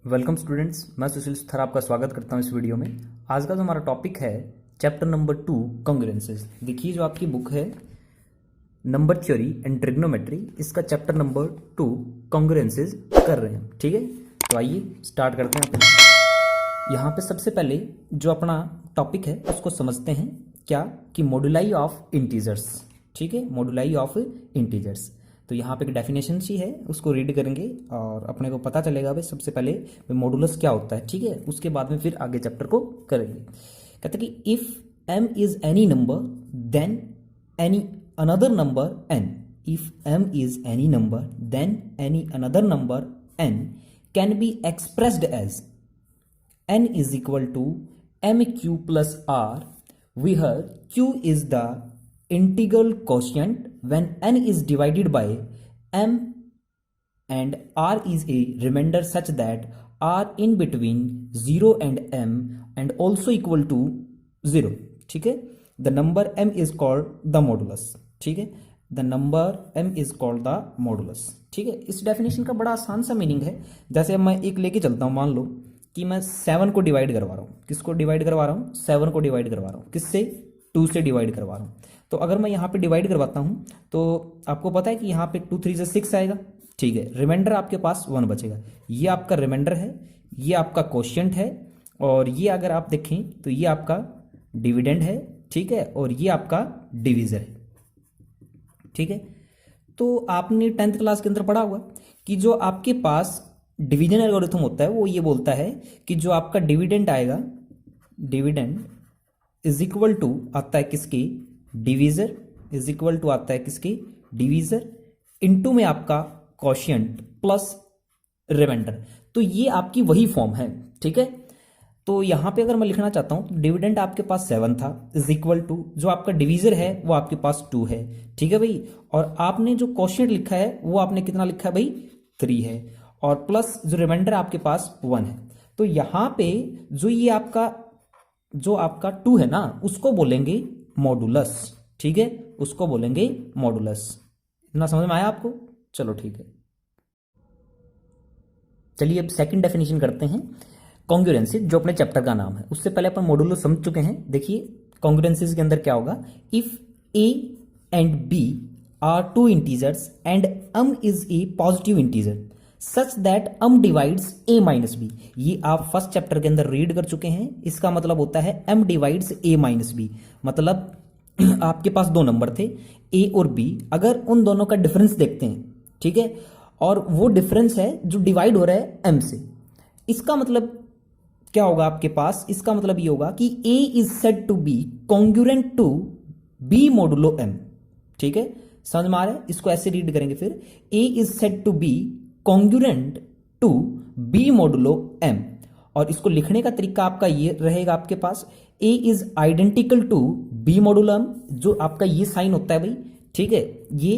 Welcome students, मैं सुशील sir आपका स्वागत करता हूं इस वीडियो में। आज का जो हमारा टॉपिक है चैप्टर नंबर 2 कॉन्ग्रुएंसेस। देखिए जो आपकी बुक है नंबर थ्योरी एंड ट्रिग्नोमेट्री, इसका चैप्टर नंबर 2 कॉन्ग्रुएंसेस कर रहे हैं। ठीक है, तो आइए स्टार्ट करते हैं अपने। यहाँ पे सबसे पहले जो अपना टॉपिक है उसको समझते हैं क्या कि मॉडुलाई ऑफ इंटीजर्स। ठीक है, मॉडुलाई ऑफ इंटीजर्स। तो यहाँ पे एक डेफिनेशन सी है, उसको रीड करेंगे और अपने को पता चलेगा भाई सबसे पहले मॉडुलस क्या होता है। ठीक है, उसके बाद में फिर आगे चैप्टर को करेंगे। कहते हैं कि if m is any number then any another number n, if m is any number then any another number n can be expressed as n is equal to mq plus r, where q is the integral quotient when n is divided by m and r is a remainder such that r in between 0 and m and also equal to 0. ठीक है, the number m is called the modulus. ठीक है, the number m is called the modulus. ठीक है, इस definition का बड़ा आसान सा मीनिंग है। जैसे अब मैं एक लेके चलता हूं, मान लो कि मैं 7 को डिवाइड करवा रहा हूं। किसको डिवाइड करवा रहा हूं? 7 को डिवाइड करवा रहा हूं। किससे? 2 से डिवाइड करवा रहा हूं। तो अगर मैं यहाँ पे डिवाइड करवाता हूं तो आपको पता है कि यहाँ पे 2 3 से 6 आएगा। ठीक है, रिमाइंडर आपके पास 1 बचेगा। ये आपका रिमाइंडर है, ये आपका क्वोशिएंट है, और ये अगर आप देखें तो ये आपका डिविडेंड है। ठीक है, और ये आपका डिविजर है। ठीक है, तो आपने 10th क्लास के अंदर पढ़ा हुआ कि जो आपके पास डिवीजन एल्गोरिथम होता है वो ये बोलता है कि जो आपका डिविडेंड आएगा, डिविडेंड इज इक्वल टू आता है किसकी? डिवीजर इज इक्वल टू आता है किसकी? डिवीजर इनटू में आपका क्वोशिएंट प्लस रिमाइंडर। तो ये आपकी वही फॉर्म है। ठीक है, तो यहां पे अगर मैं लिखना चाहता हूं तो डिविडेंड आपके पास 7 था, इज इक्वल टू जो आपका डिवीजर है वो आपके पास 2 है। ठीक है भाई, और आपने जो क्वोशिएंट लिखा है वो आपने कितना लिखा है भाई? 3 है, और प्लस जो रिमाइंडर आपके पास 1 है। तो यहां पे जो आपका 2 है ना, उसको बोलेंगे मॉडुलस। ठीक है, उसको बोलेंगे मॉडुलस। इतना समझ में आया आपको? चलो ठीक है, चलिए अब सेकंड डेफिनेशन करते हैं कॉन्ग्रुएंसी, जो अपने चैप्टर का नाम है। उससे पहले अपन मॉडुलस समझ चुके हैं। देखिए कॉन्ग्रुएंसीज के अंदर क्या होगा, if a and b are 2 integers and m is a positive integer such that m divides a minus B. ये आप फर्स्ट चैप्टर के अंदर रीड कर चुके हैं। इसका मतलब होता है m divides a minus B. मतलब आपके पास 2 नंबर थे a और b, अगर उन दोनों का डिफरेंस देखते हैं, ठीक है, और वो डिफरेंस है जो डिवाइड हो रहा है m से, इसका मतलब क्या होगा आपके पास? इसका मतलब ये होगा कि a is said to be congruent to b modulo m। ठीक है, समझ में आ रहा है? इसको ऐसे रीड करेंगे फिर, a is said to be congruent to b modulo m। और इसको लिखने का तरीका आपका ये रहेगा आपके पास, a is identical to b modulo m, जो आपका ये साइन होता है भाई। ठीक है, ये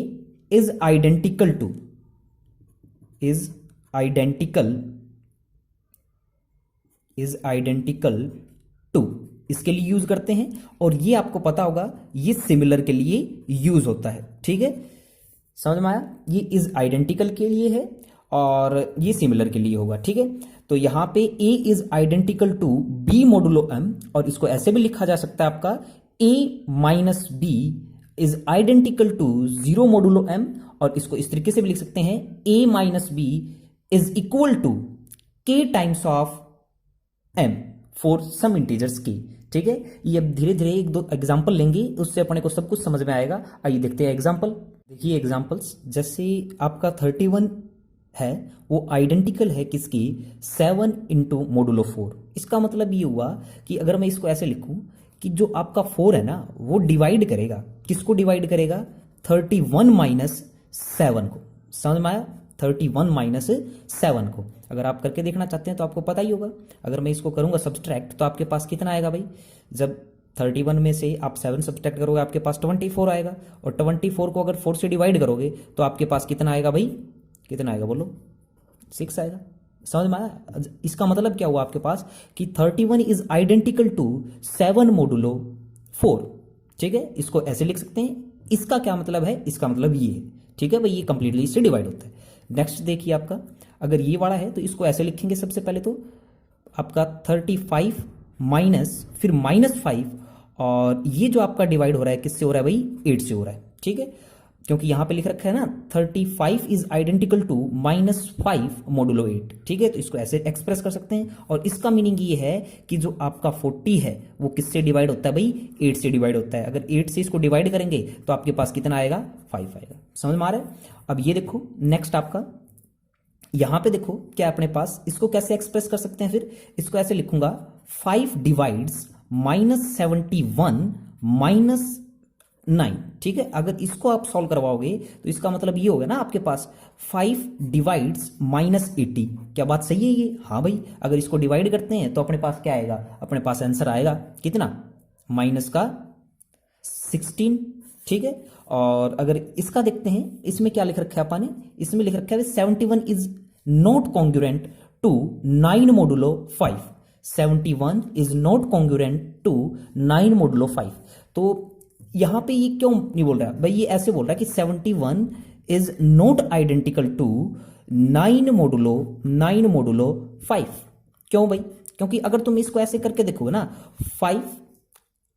is identical to, is identical to, इसके लिए यूज करते हैं। और ये आपको पता होगा ये सिमिलर के लिए यूज होता है। ठीक है, समझ में आया? ये इज आइडेंटिकल के लिए है और ये सिमिलर के लिए होगा। ठीक है, तो यहां पे a is identical to b modulo m, और इसको ऐसे भी लिखा जा सकता है आपका a minus b is identical to 0 modulo m, और इसको इस तरीके से भी लिख सकते हैं a minus b is equal to k times of m for some integers k। ठीक है, ये अब धीरे धीरे 1-2 एग्जाम्पल लेंगे, उससे अपने को सब कुछ समझ में आएगा। आइए देखते हैं एग्जाम्पल। देखिए एग्जाम्पल्स, जैसे आपका 31 है वो आइडेंटिकल है किसकी? 7 इंटू मोडुलो 4। इसका मतलब ये हुआ कि अगर मैं इसको ऐसे लिखूं कि जो आपका 4 है ना वो डिवाइड करेगा, किसको डिवाइड करेगा? 31 माइनस 7 को। समझ में आया? 31 माइनस 7 को अगर आप करके देखना चाहते हैं तो आपको पता ही होगा। अगर मैं इसको करूंगा सब्सट्रैक्ट तो आपके पास कितना आएगा भाई? जब 31 में से आप 7 सब्सट्रैक्ट करोगे आपके पास 24 आएगा, और 24 को अगर 4 से डिवाइड करोगे तो आपके पास कितना आएगा भाई? कितना आएगा बोलो? 6 आएगा। समझ में आया? इसका मतलब क्या हुआ आपके पास कि 31 इज आइडेंटिकल टू 7 मोडुलो 4। ठीक है, इसको ऐसे लिख सकते हैं। इसका क्या मतलब है? इसका मतलब ये है। ठीक है भाई, ये कंप्लीटली इससे डिवाइड होता है। नेक्स्ट देखिए आपका, अगर ये वाला है तो इसको ऐसे लिखेंगे सबसे पहले तो आपका 35 माइनस फिर -5, और ये जो आपका डिवाइड हो रहा है किससे हो रहा है भाई, 8 से हो रहा है, ठीक है, क्योंकि यहां पे लिख रखा है ना 35 इज आइडेंटिकल टू -5 मोडुलो 8, ठीक है, तो इसको ऐसे एक्सप्रेस कर सकते हैं। और इसका मीनिंग ये है कि जो आपका 40 है वो किससे डिवाइड होता है भाई, 8 से डिवाइड होता है। अगर 8 से इसको डिवाइड करेंगे तो आपके पास कितना आएगा, 5 आएगा। समझ में आ रहा है? अब ये देखो नेक्स्ट आपका, यहां पे देखो क्या अपने पास, इसको कैसे एक्सप्रेस कर सकते हैं, फिर इसको ऐसे लिखूंगा 5 डिवाइड्स -71 -9, ठीक है। अगर इसको आप सॉल्व करवाओगे तो इसका मतलब ये होगा ना आपके पास 5 डिवाइड्स -80। क्या बात सही है ये? हाँ भाई, अगर इसको डिवाइड करते हैं तो अपने पास क्या आएगा, अपने पास आंसर आएगा कितना, -16, ठीक है। और अगर इसका देखते हैं, इसमें क्या लिख रखा है अपन ने, इसमें लिख रखा है 71 is not congruent to 9 modulo 5। 71 is not congruent to 9 modulo 5। तो यहां पे ये क्यों नहीं बोल रहा भाई, ये ऐसे बोल रहा है कि 71 is not identical to 9 modulo 5। क्यों भाई? क्योंकि अगर तुम इसको ऐसे करके देखोगे ना, 5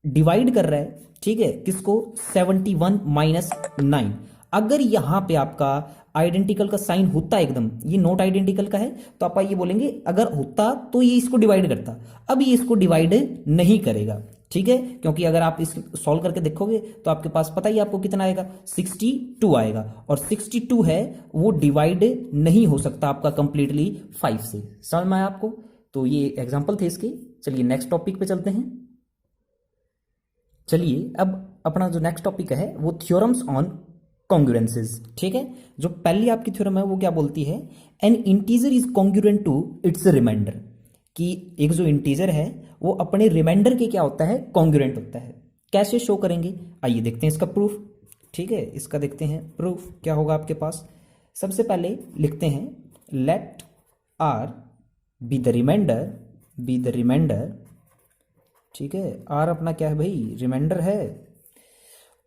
डिवाइड कर रहा है, ठीक है, किसको, 71 -9। अगर यहां पे आपका आइडेंटिकल का साइन होता एकदम, ये नोट आइडेंटिकल का है, तो आप ये बोलेंगे अगर होता तो ये इसको डिवाइड करता, अब ये इसको डिवाइड नहीं करेगा, ठीक है, क्योंकि अगर आप इस सॉल्व करके देखोगे तो आपके पास पता ही आपको कितना आएगा, 62 आएगा, और 62 है वो डिवाइड नहीं हो सकता आपका कंप्लीटली 5 से। समझ में आया आपको? तो ये एग्जांपल थे इसके। चलिए नेक्स्ट टॉपिक पे चलते हैं। चलिए अब अपना जो नेक्स्ट टॉपिक है वो थ्योरम्स ऑन कॉन्ग्रुएंसेस, ठीक है। जो पहली आपकी थ्योरम है वो क्या बोलती है, an integer is congruent to its remainder, कि एक जो इंटीजर है वो अपने रिमाइंडर के क्या होता है, कॉन्ग्रुएंट होता है। कैसे शो करेंगे, आइए देखते हैं इसका प्रूफ, ठीक है। इसका देखते हैं प्रूफ क्या होगा आपके पास। सबसे पहले लिखते हैं let R be the reminder, ठीक है, आर अपना क्या है भाई, रिमाइंडर है,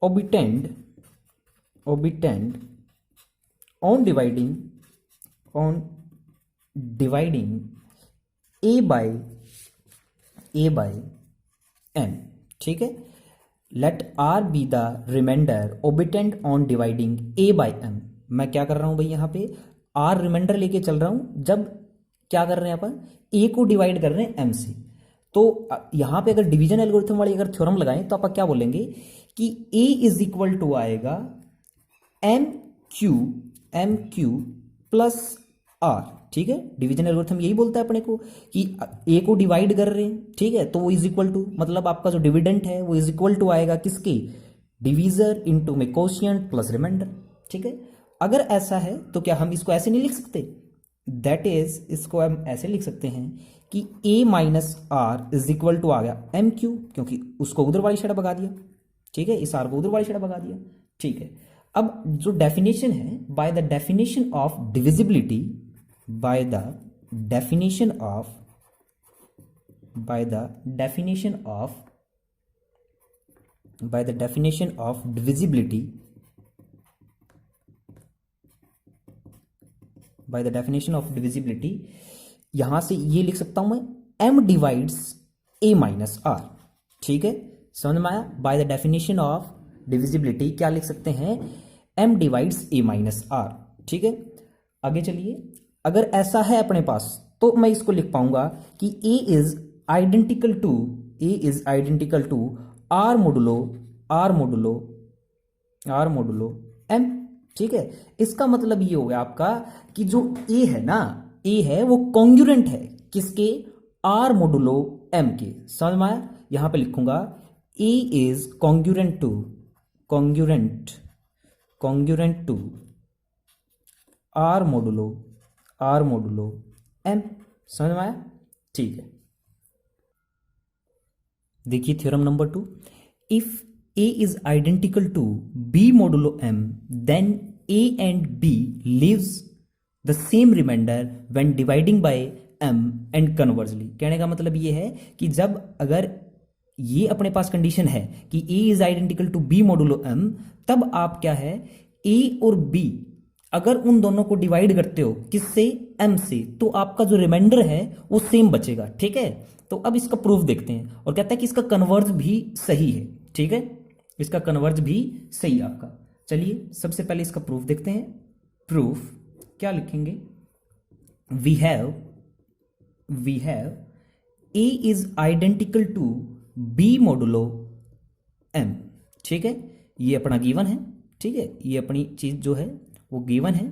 obtained on dividing A by N, ठीक है। Let R be the reminder obtained on dividing A by M. मैं क्या कर रहा हूं भाई, यहां पे आर रिमाइंडर लेके चल रहा हूं, जब क्या कर रहे हैं अपन, ए को डिवाइड कर रहे हैं एम से। तो यहां पे अगर डिवीजन एल्गोरिथम वाली अगर थ्योरम लगाएं तो आप क्या बोलेंगे कि ए इज इक्वल टू आएगा एम क्यू प्लस आर, ठीक है। डिवीजन एल्गोरिथम यही बोलता है अपने को कि ए को डिवाइड कर रहे हैं, ठीक है, तो वो इज इक्वल टू, मतलब आपका जो डिविडेंट है वो इज इक्वल टू आएगा किसके, डिवीजर इंटू में कोशिएंट प्लस रिमाइंडर, ठीक है। अगर ऐसा है तो क्या हम इसको ऐसे नहीं लिख सकते, दैट इज इसको हम ऐसे लिख सकते हैं कि a minus R is equal to आ गया एम क्यू, क्योंकि उसको उधर वाली साइड भगा दिया, ठीक है, इस आर को उधर वाली साइड भगा दिया, ठीक है। अब जो डेफिनेशन है, by the definition of divisibility, by the definition of divisibility, by the definition of divisibility, यहां से ये लिख सकता हूं मैं m divides a minus R, ठीक है, समझ में आया। By the definition of divisibility क्या लिख सकते हैं, m divides a minus R, ठीक है। आगे चलिए, अगर ऐसा है अपने पास तो मैं इसको लिख पाऊंगा कि a is identical to r modulo m, ठीक है। इसका मतलब ये हो गया आपका कि जो a है ना, a है वो कॉन्ग्रुएंट है किसके, r मोडुलो m के। समझ में आया? यहां पे लिखूंगा a is congruent to r modulo m। समझ में आया? ठीक है। देखिए theorem number 2, if a is identical to b modulo m, then a and b leaves the same remainder when dividing by m and conversely। कहने का मतलब ये है कि जब अगर ये अपने पास कंडीशन है कि a is identical to b modulo m, तब आप क्या है, a और b अगर उन दोनों को डिवाइड करते हो किससे, m से, तो आपका जो रिमाइंडर है वो सेम बचेगा। ठीक है, तो अब इसका प्रूफ देखते हैं और कहता है कि इसका कन्वर्ज भी सही है। ठीक है, इसका कन्वर्ज भी सही है आपका। चलिए सबसे पहले इसका प्रूफ देखते हैं। प्रूफ क्या लिखेंगे, we have a is identical to b modulo m। ठीक है, ये अपना गिवन है। ठीक है, ये अपनी चीज जो है वो गिवन है।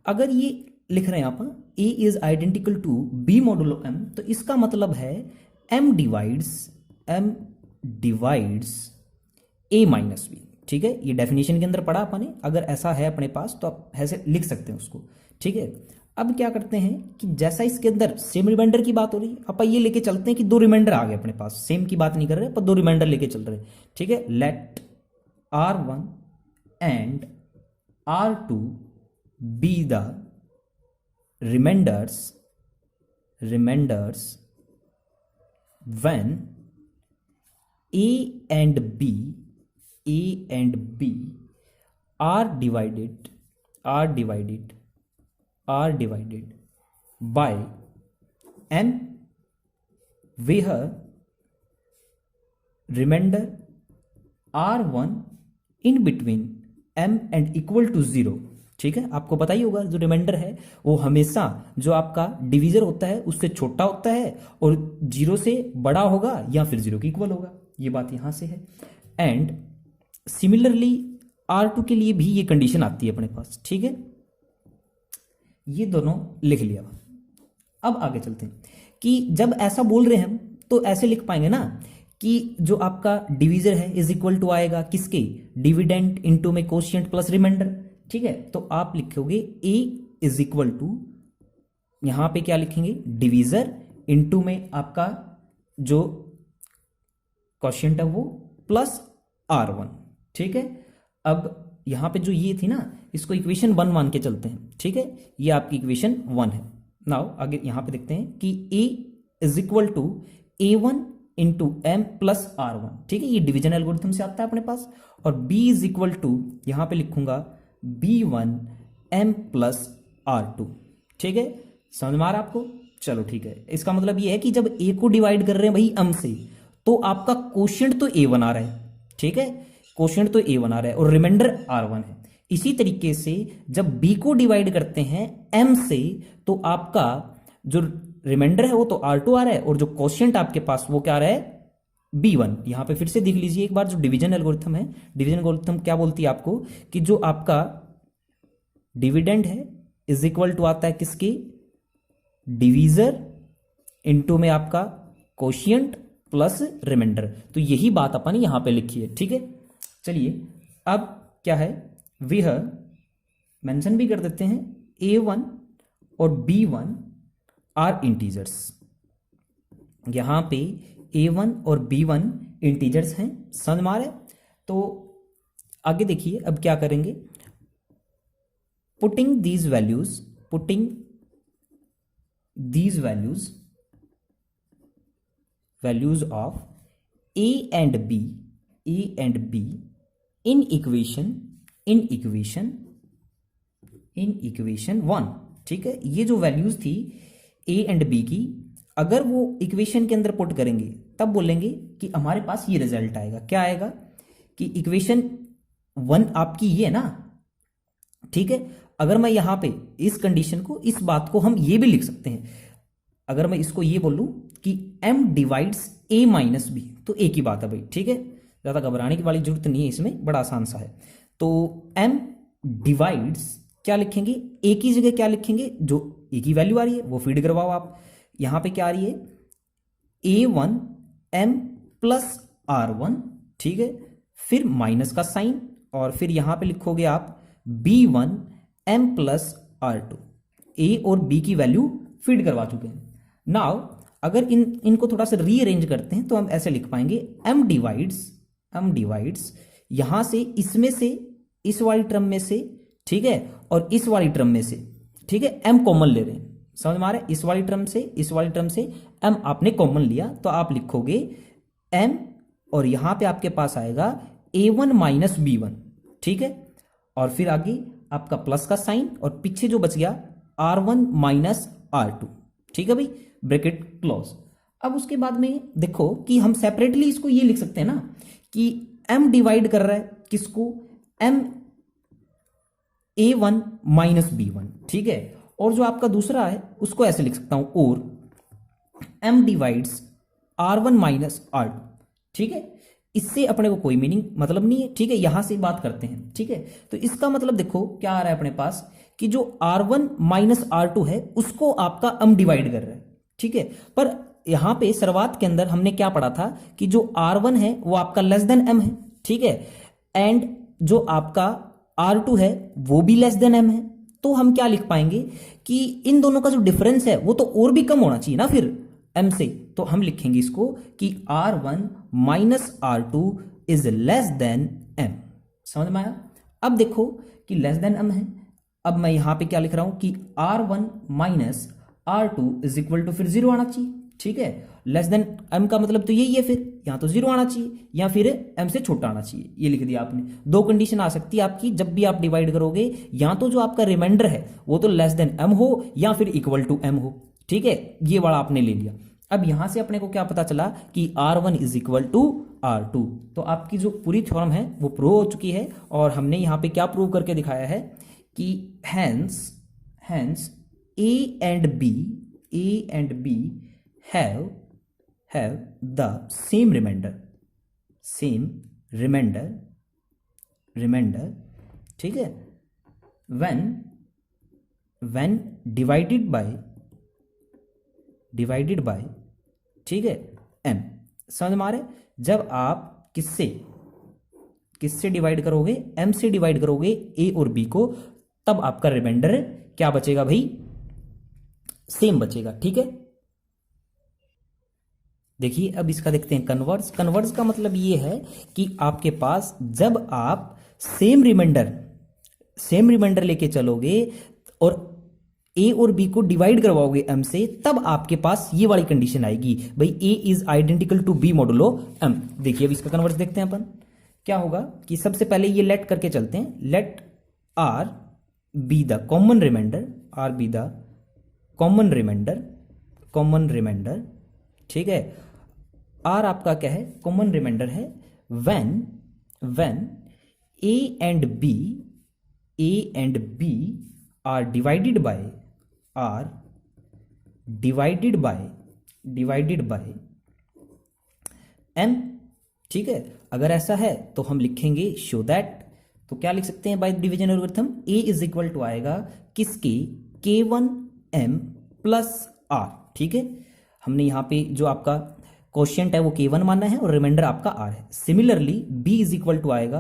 अगर ये लिख रहे हैं आप a is identical to b modulo m, तो इसका मतलब है m divides a minus b. ठीक है, ये डेफिनेशन के अंदर पढ़ा अपने, अगर ऐसा है अपने पास तो आप ऐसे लिख सकते हैं उसको। ठीक है, अब क्या करते हैं कि जैसा इसके अंदर सेम रिमाइंडर की बात हो रही है, अपन ये लेके चलते हैं कि दो रिमाइंडर आ गए अपने पास, सेम की बात नहीं कर रहे पर दो रिमाइंडर लेके चल रहे हैं। ठीक है, let R1 and R2 be the remainders when A and B are divided by m, where remainder R1 in between m and equal to 0। ठीक है, आपको पता ही होगा जो रिमाइंडर है वो हमेशा जो आपका डिवीजर होता है उससे छोटा होता है और 0 से बड़ा होगा या फिर 0 के इक्वल होगा, ये बात यहां से है। एंड सिमिलरली R2 के लिए भी ये कंडीशन आती है अपने पास। ठीक है, ये दोनों लिख लिया। अब आगे चलते हैं कि जब ऐसा बोल रहे हैं हम तो ऐसे लिख पाएंगे ना कि जो आपका डिवीजर है इज इक्वल टू आएगा किसके, डिविडेंड इनटू में कोशिएंट प्लस रिमाइंडर। ठीक है, तो आप लिखोगे a इज इक्वल टू, यहां पे क्या लिखेंगे, डिवीजर इनटू में आपका जो कोशिएंट है वो प्लस R1। ठीक है, अब यहां पे जो ये थी ना, इसको इक्वेशन 1 मान के चलते हैं। ठीक है, ये आपकी इक्वेशन 1 है। नाउ आगे यहां पे देखते हैं कि a is equal to A1 into m plus R1। ठीक है, ये डिवीजन एल्गोरिथम से आता है अपने पास। और b इज इक्वल टू, यहां पे लिखूंगा B1 m प्लस R2। ठीक है, समझ में आ रहा है आपको? चलो ठीक है, इसका मतलब ये है कि जब a को डिवाइड कर रहे हैं भाई m से, तो आपका कोशिएंट तो A1 आ रहा है। ठीक है, कोशिएंट तो A1 आ रहा है और रिमाइंडर R1 है। इसी तरीके से जब b को डिवाइड करते हैं m से, तो आपका जो रिमाइंडर है वो तो R2 आ रहा है और जो कोशिएंट आपके पास वो क्या आ रहा है, B1। यहां पे फिर से देख लीजिए एक बार, जो डिवीजन एल्गोरिथम है, डिवीजन एल्गोरिथम क्या बोलती है आपको कि जो आपका डिविडेंड है इज इक्वल टू आता है किसके, डिवीजर इनटू में आपका कोशिएंट प्लस रिमाइंडर। तो यही बात अपन यहां पे लिखी है। ठीक है, चलिए अब क्या है, वह मेंशन भी कर देते हैं A1 और B1 आर इंटीजर्स। यहां पे A1 और B1 इंटीजर्स हैं, समझ में आ रहा है? तो आगे देखिए अब क्या करेंगे, putting these values of A and B in equation 1। ठीक है, ये जो वैल्यूज थी A एंड B की, अगर वो इक्वेशन के अंदर पुट करेंगे तब बोलेंगे कि हमारे पास ये रिजल्ट आएगा। क्या आएगा कि इक्वेशन 1 आपकी ये है ना। ठीक है, अगर मैं यहां पे इस कंडीशन को, इस बात को हम ये भी लिख सकते हैं, अगर मैं इसको ये बोलूं कि m divides A minus b, तो एक ही बात है भाई। ठीक है, ज्यादा घबराने की वाली जरूरत नहीं है, इसमें बड़ा आसान सा है। तो m डिवाइड्स क्या लिखेंगे, a की जगह क्या लिखेंगे, जो a की वैल्यू आ रही है वो फीड करवाओ आप। यहां पे क्या आ रही है, A1 m प्लस R1। ठीक है, फिर माइनस का साइन और फिर यहां पे लिखोगे आप B1 m plus R2। A और B की वैल्यू फीड करवा चुके हैं। नाउ अगर इनको थोड़ा सा रीअरेंज करते हैं तो हम ऐसे लिख पाएंगे m डिवाइड्स यहां से, इसमें से, इस वाली टर्म में से, ठीक है, और इस वाली टर्म में से। ठीक है, m कॉमन ले रहे हैं, समझ में आ रहा है? इस वाली टर्म से m आपने कॉमन लिया तो आप लिखोगे m और यहां पे आपके पास आएगा A1 माइनस B1। ठीक है, और फिर आगे आपका प्लस का साइन और पीछे जो बच गया R1 माइनस R2, ठीक है भाई, ब्रैकेट क्लोज। अब उसके बाद में देखो कि हम सेपरेटली इसको ये लिख सकते हैं ना कि m डिवाइड कर रहा है किसको, m A1 माइनस B1, ठीक है। और जो आपका दूसरा है उसको ऐसे लिख सकता हूं, और m divides R1 minus R2, ठीक है। इससे अपने को कोई मीनिंग मतलब नहीं है, ठीक है। यहां से बात करते हैं, ठीक है। तो इसका मतलब देखो क्या आ रहा है अपने पास कि जो R1 माइनस R2 है उसको आपका m डिवाइड कर रहा है, ठीक है। पर यहां पे शुरुआत के अंदर हमने क्या पढ़ा था कि जो R1 है वो आपका लेस देन m है, ठीक है, एंड जो आपका R2 है वो भी लेस देन m है। तो हम क्या लिख पाएंगे कि इन दोनों का जो डिफरेंस है वो तो और भी कम होना चाहिए ना फिर m से। तो हम लिखेंगे इसको कि R1 minus R2 is less than m। समझ में आया? अब देखो कि लेस देन m है, अब मैं यहां पे क्या लिख रहा हूं कि R1 minus R2 is equal to फिर 0 आना चाहिए, ठीक है। लेस देन m का मतलब तो यही है, फिर यहां तो 0 आना चाहिए या फिर m से छोटा आना चाहिए, ये लिख दिया आपने। दो कंडीशन आ सकती है आपकी जब भी आप डिवाइड करोगे, या तो जो आपका रिमाइंडर है वो तो लेस देन m हो या फिर इक्वल टू m हो, ठीक है। ये वाला आपने ले लिया। अब यहां से अपने को क्या पता चला कि R1 is equal to R2। तो आपकी जो पूरी थ्योरम है वो प्रूव हो चुकी है, और हमने यहां पे क्या प्रूव करके दिखाया है कि hence A and B have the same remainder, ठीक है, when divided by, ठीक है, m। समझ में आ रहा है? जब आप किससे डिवाइड करोगे, m से डिवाइड करोगे a और b को, तब आपका रिमाइंडर क्या बचेगा भाई, सेम बचेगा, ठीक है। देखिए अब इसका देखते हैं कन्वर्स। कन्वर्स का मतलब ये है कि आपके पास जब आप सेम रिमाइंडर लेके चलोगे और a और b को डिवाइड करवाओगे m से, तब आपके पास ये वाली कंडीशन आएगी भाई a is identical to b modulo m। देखिए अब इसका कन्वर्स देखते हैं अपन। क्या होगा कि सबसे पहले ये लेट करके चलते हैं, let r be the common remainder, ठीक है। r आपका क्या है, कॉमन रिमाइंडर है। when a and b are divided by m, ठीक है। अगर ऐसा है तो हम लिखेंगे शो दैट, तो क्या लिख सकते हैं by division algorithm, a is equal to आएगा किसके, k1m प्लस r, ठीक है। हमने यहां पे जो आपका कोशिएंट है वो k1 माना है और रिमाइंडर आपका r है। Similarly b is equal to आएगा,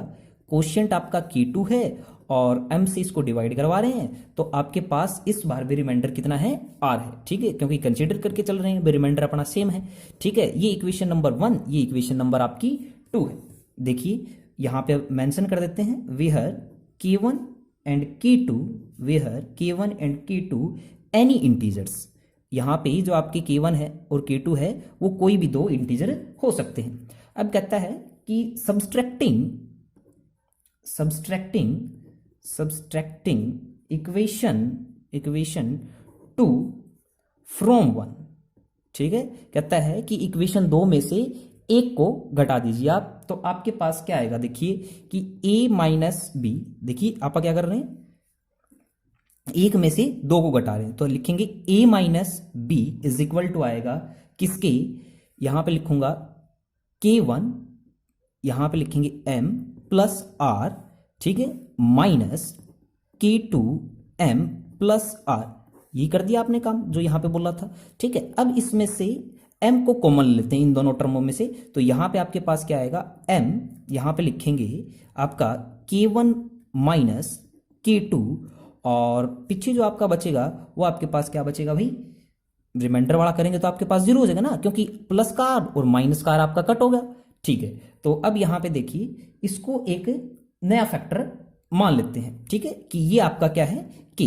कोशिएंट आपका k2 है और m से इसको डिवाइड करवा रहे हैं, तो आपके पास इस बार भी रिमाइंडर कितना है, r है, ठीक है, क्योंकि कंसीडर करके चल रहे हैं, रिमाइंडर अपना सेम है, ठीक है। ये इक्वेशन नंबर 1, ये इक्वेशन नंबर आपकी 2 है। देखिए यहां पे मेंशन कर देते हैं, where k1 and k2 any integers. यहां पे जो आपके k1 है और k2 है वो कोई भी दो इंटीजर हो सकते हैं। अब कहता है कि सब्सट्रैक्टिंग इक्वेशन 2 फ्रॉम 1, ठीक है। कहता है कि इक्वेशन 2 में से एक को घटा दीजिए आप, तो आपके पास क्या आएगा, देखिए कि a माइनस बी, देखिए आप क्या कर रहे हैं, एक में से दो को घटा रहे हैं, तो लिखेंगे a minus B is equal to आएगा किसके, यहां पे लिखूंगा k1, यहां पे लिखेंगे m प्लस r, ठीक है, माइनस k2m प्लस r। ये कर दिया आपने काम जो यहां पे बोला था, ठीक है। अब इसमें से m को कॉमन लेते हैं इन दोनों टर्मों में से, तो यहां पे आपके पास क्या आएगा, m यहां पे लिखेंगे आपका k1 माइनस k2, और पीछे जो आपका बचेगा वो आपके पास क्या बचेगा भाई, रिमाइंडर वाला करेंगे तो आपके पास 0 हो जाएगा ना, क्योंकि प्लस का r और माइनस का r आपका कट हो गया, ठीक है। तो अब यहां पे देखिए इसको एक नया फैक्टर मान लेते हैं, ठीक है, कि ये आपका क्या है, k,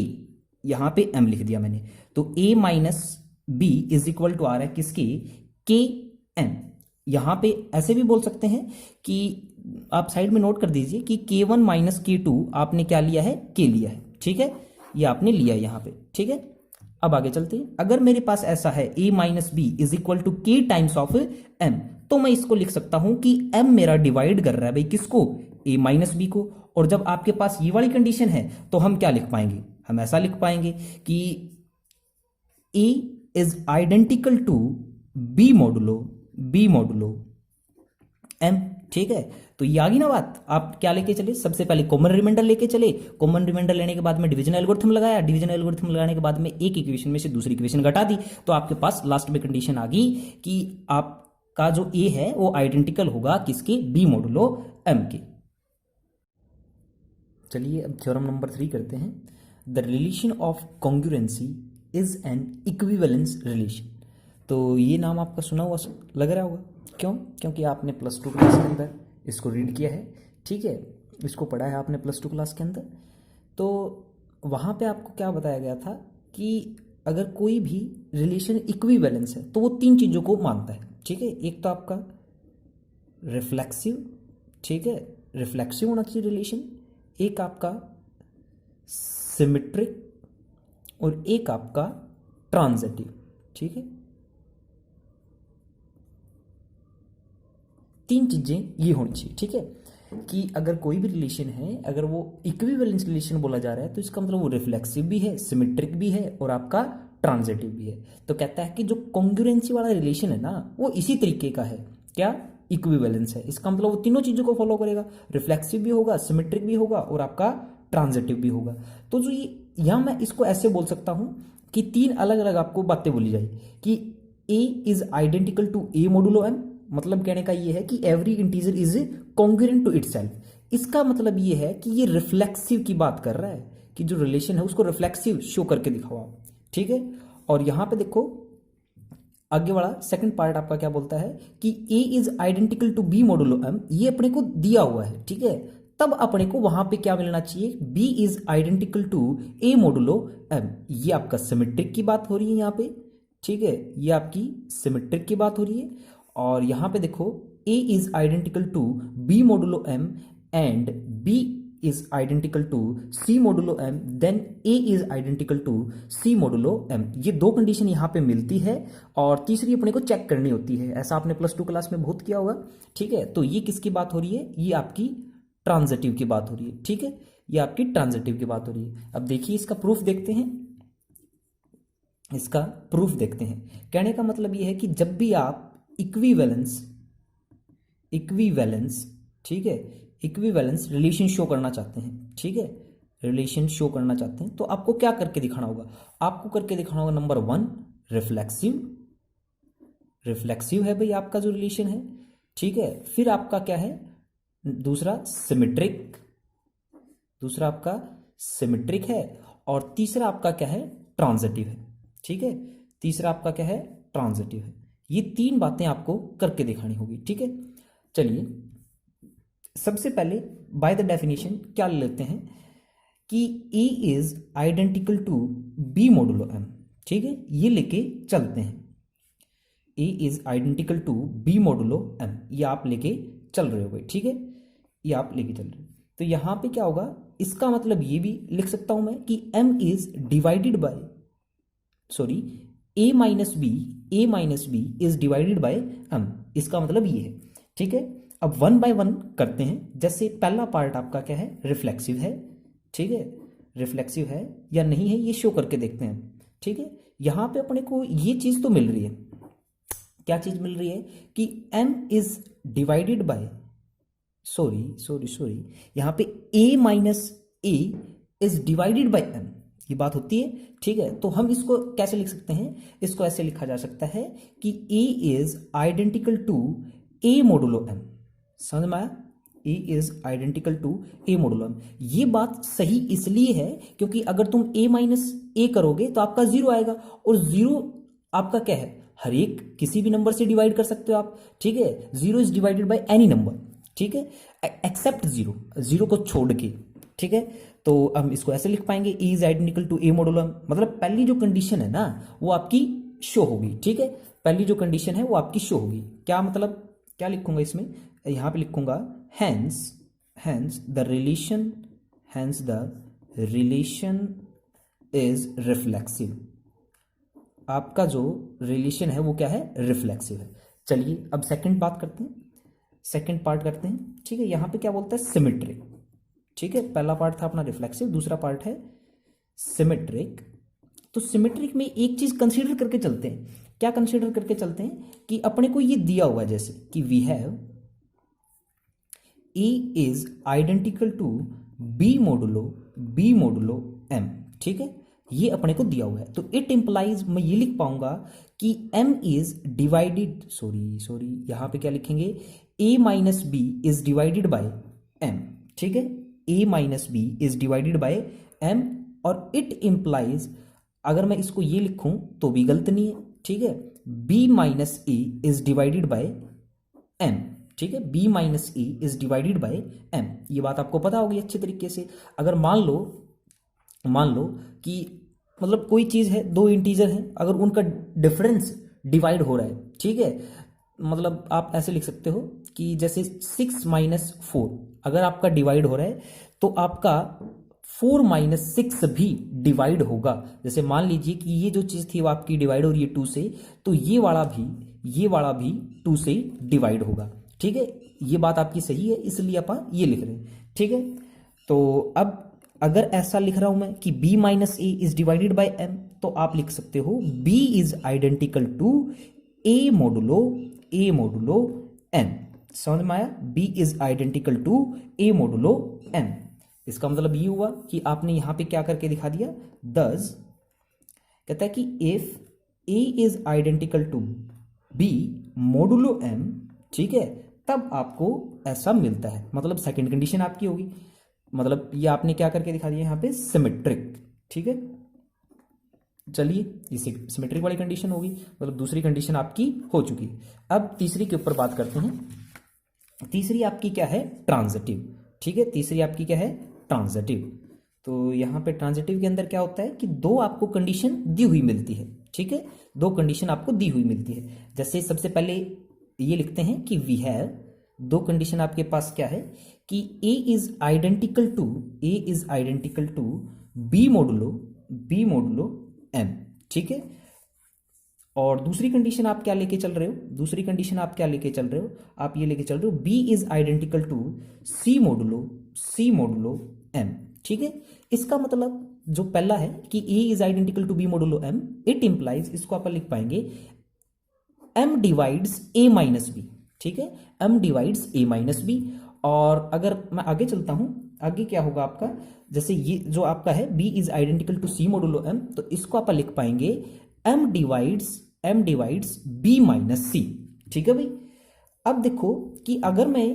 यहां पे m लिख दिया मैंने, तो a minus B is equal to आ रहा है किसके, के एम। यहां पे ऐसे भी बोल सकते हैं कि आप साइड में नोट कर दीजिए कि K1 माइनस K2 आपने क्या लिया है, K लिया है, ठीक है, ये आपने लिया है यहाँ पे, ठीक है। अब आगे चलते हैं। अगर मेरे पास ऐसा है A minus B is equal to K times of M, तो मैं इसको लिख सकता हूं कि M मेरा डिवाइड कर रहा है भाई किसको, A माइनस बी को। और जब आपके पास ये वाली कंडीशन है तो हम क्या लिख पाएंगे, हम ऐसा लिख पाएंगे कि A is identical to B modulo M, ठीक है। तो ये आ गई ना बात। आप क्या लेके चले, सबसे पहले कॉमन रिमाइंडर लेके चले, कॉमन रिमाइंडर लेने के बाद में डिवीजन एल्गोरिथम लगाया, डिवीजन एल्गोरिथम लगाने के बाद में एक इक्वेशन में से दूसरी इक्वेशन घटा दी, तो आपके पास लास्ट में कंडीशन आ गई कि आपका जो A है वो आइडेंटिकल होगा किसके, B मोडुलो M के। चलिए अब थ्योरम नंबर 3 करते हैं। The relation of congruency is an equivalence relation. तो ये नाम आपका सुना हुआ लग रहा होगा, क्यों, क्योंकि आपने प्लस 2 क्लास के अंदर इसको रीड किया है, ठीक है, इसको पढ़ा है आपने प्लस 2 क्लास के अंदर। तो वहाँ पे आपको क्या बताया गया था कि अगर कोई भी रिलेशन इक्विवेलेंस है तो वो 3 चीज़ों को मानता है, ठीक है। एक तो आपका रिफ्लेक्सिव, ठीक है, रिफ्लेक्सिव होना चाहिए रिलेशन, एक आपका सिमेट्रिक और एक आपका ट्रांजिटिव, ठीक है। 3 चीजें ये होनी चाहिए, ठीक है, कि अगर कोई भी रिलेशन है, अगर वो इक्विवेलेंस रिलेशन बोला जा रहा है तो इसका मतलब वो रिफ्लेक्सिव भी है, सिमेट्रिक भी है और आपका ट्रांजिटिव भी है। तो कहता है कि जो कॉन्ग्रुएंसी वाला रिलेशन है ना वो इसी तरीके का है, क्या, इक्विवेलेंस है। इसका मतलब वो तीनों चीजों को फॉलो करेगा, रिफ्लेक्सिव भी होगा, सिमेट्रिक भी होगा और आपका ट्रांजिटिव भी होगा। तो जो ये यहां मैं इसको ऐसे बोल सकता हूं कि 3 अलग अलग आपको बातें बोली जाए कि A is identical to A modulo M, मतलब कहने का ये है कि every integer is congruent to itself. इसका मतलब ये है कि ये रिफ्लेक्सिव की बात कर रहा है कि जो रिलेशन है उसको रिफ्लेक्सिव शो करके दिखाओ आप, ठीक है। और यहां पे देखो आगे वाला सेकंड पार्ट आपका क्या बोलता है कि A is identical to B modulo M, ये अपने को दिया हुआ है, ठीक है। तब अपने को वहां पे क्या मिलना चाहिए, B is identical to A modulo M। ये आपका सिमेट्रिक की बात हो रही है यहाँ पे, ठीक है, ये आपकी सिमेट्रिक की बात हो रही है। और यहां पे देखो A is identical to B modulo M and B is identical to C modulo M, then A is identical to C modulo M। ये 2 कंडीशन यहां पे मिलती है और तीसरी अपने को चेक करनी होती है। ऐसा आपने प्लस 2 क्लास में बहुत किया होगा, ठीक है। तो ये किसकी बात हो रही है, ये आपकी ट्रांजिटिव की बात हो रही है, ठीक है, ये आपकी ट्रांजिटिव की बात हो रही है। अब देखिए इसका प्रूफ देखते हैं, इसका प्रूफ देखते हैं। कहने का मतलब ये है कि जब भी आप इक्विवेलेंस, ठीक है, इक्विवेलेंस रिलेशन शो करना चाहते हैं, ठीक है, रिलेशन शो करना चाहते हैं तो आपको क्या करके दिखाना होगा, आपको करके दिखाना होगा नंबर 1 रिफ्लेक्सिव है भाई आपका जो रिलेशन है, ठीक है। फिर आपका क्या है, दूसरा आपका सिमेट्रिक है और तीसरा आपका क्या है, ट्रांजिटिव है, ठीक है, तीसरा आपका क्या है, ट्रांजिटिव है। ये 3 बातें आपको करके दिखानी होगी, ठीक है। चलिए सबसे पहले बाय द डेफिनेशन क्या लेते हैं कि A is identical to B modulo M, ठीक है, ये लेके चलते हैं। A is identical to B modulo M, ये आप लेके चल रहे हो भाई, ठीक है, ये आप लेके चल रहे हो। तो यहां पे क्या होगा, इसका मतलब ये भी लिख सकता हूं मैं कि M is divided by, sorry, A minus B is divided by M, इसका मतलब ये है, ठीक है। अब 1 बाय 1 करते हैं। जैसे पहला पार्ट आपका क्या है, रिफ्लेक्सिव है, ठीक है, रिफ्लेक्सिव है या नहीं है ये शो करके देखते हैं, ठीक है। यहां पे अपने को ये चीज तो मिल रही है, क्या चीज मिल रही है कि M is divided by, sorry, यहां पे A minus A is divided by M, ये बात होती है, ठीक है। तो हम इसको कैसे लिख सकते हैं, इसको ऐसे लिखा जा सकता है कि A is identical to A modulo M, समझ में आया, A is identical to A modulo M। ये बात सही इसलिए है क्योंकि अगर तुम A माइनस A करोगे तो आपका 0 आएगा और 0 आपका क्या है, हर एक किसी भी नंबर से डिवाइड कर सकते हो आप, ठीक है। 0 is divided by any number, ठीक है, एक्सेप्ट 0 को छोड़ के, ठीक है। तो हम इसको ऐसे लिख पाएंगे E is identical to A modulo M, मतलब पहली जो कंडीशन है ना वो आपकी शो होगी, ठीक है, पहली जो कंडीशन है वो आपकी शो होगी। क्या मतलब, क्या लिखूंगा इसमें, यहाँ पे लिखूंगा hence hence the relation is reflexive. आपका जो रिलेशन है वो क्या है, रिफ्लेक्सिव है। चलिए अब सेकंड बात करते हैं, सेकंड पार्ट करते हैं। ठीक है, यहाँ पे क्या बोलता है, सिमेट्रिक। ठीक है, पहला पार्ट था अपना रिफ्लेक्सिव, दूसरा पार्ट है सिमेट्रिक। तो सिमेट्रिक में एक चीज कंसीडर करके चलते हैं। क्या कंसीडर करके चलते हैं कि अपने को ये दिया हुआ है, जैसे कि we have a is identical to b modulo m. ठीक है, ये अपने को दिया हुआ है, तो इट इंप्लाइज, मैं ये लिख पाऊंगा कि m इज डिवाइडेड, सॉरी यहां पे क्या लिखेंगे, a minus B is divided by m। ठीक है, a minus B is divided by m, और इट इंप्लाइज, अगर मैं इसको ये लिखूं तो भी गलत नहीं है। ठीक है, b minus a is divided by m। ठीक है, b minus a is divided by m, ये बात आपको पता होगी अच्छे तरीके से। अगर मान लो कि मतलब कोई चीज़ है, दो इंटीजर हैं, अगर उनका डिफरेंस डिवाइड हो रहा है, ठीक है, मतलब आप ऐसे लिख सकते हो कि जैसे 6 माइनस 4 अगर आपका डिवाइड हो रहा है तो आपका 4 माइनस 6 भी डिवाइड होगा। जैसे मान लीजिए कि ये जो चीज़ थी वो आपकी डिवाइड हो रही है 2 से, तो ये वाला भी 2 से डिवाइड होगा। ठीक है, ये बात आपकी सही है, इसलिए अपन ये लिख रहे हैं। ठीक है, तो अब अगर ऐसा लिख रहा हूं मैं कि b minus a is divided by m, तो आप लिख सकते हो b is identical to a modulo m। समझ में आया, b is identical to a modulo m। इसका मतलब ये हुआ कि आपने यहां पे क्या करके दिखा दिया, दस कहता है कि if a is identical to b modulo m, ठीक है, तब आपको ऐसा मिलता है, मतलब सेकंड कंडीशन आपकी होगी, मतलब ये आपने क्या करके दिखा दिया यहाँ पे, सिमेट्रिक। ठीक है, चलिए ये सिमेट्रिक वाली कंडीशन होगी, मतलब दूसरी कंडीशन आपकी हो चुकी है। अब तीसरी के ऊपर बात करते हैं। तीसरी आपकी क्या है, ट्रांजिटिव। ठीक है, तीसरी आपकी क्या है, ट्रांजिटिव। तो यहाँ पे ट्रांजिटिव के अंदर क्या होता है कि दो आपको कंडीशन दी हुई मिलती है। ठीक है, दो कंडीशन आपको दी हुई मिलती है। जैसे सबसे पहले ये लिखते हैं कि वी हैव, दो कंडीशन आपके पास क्या है कि a is identical to b modulo m। ठीक है, और दूसरी कंडीशन आप क्या लेके चल रहे हो, आप ये लेके चल रहे हो b is identical to c modulo m। ठीक है, इसका मतलब जो पहला है कि a is identical to b modulo m, it implies, इसको आप लिख पाएंगे m divides a minus b। ठीक है, m divides a minus b। और अगर मैं आगे चलता हूं, आगे क्या होगा आपका, जैसे ये जो आपका है b is identical to c modulo m, तो इसको आप लिख पाएंगे m divides b minus c। ठीक है भाई, अब देखो कि अगर मैं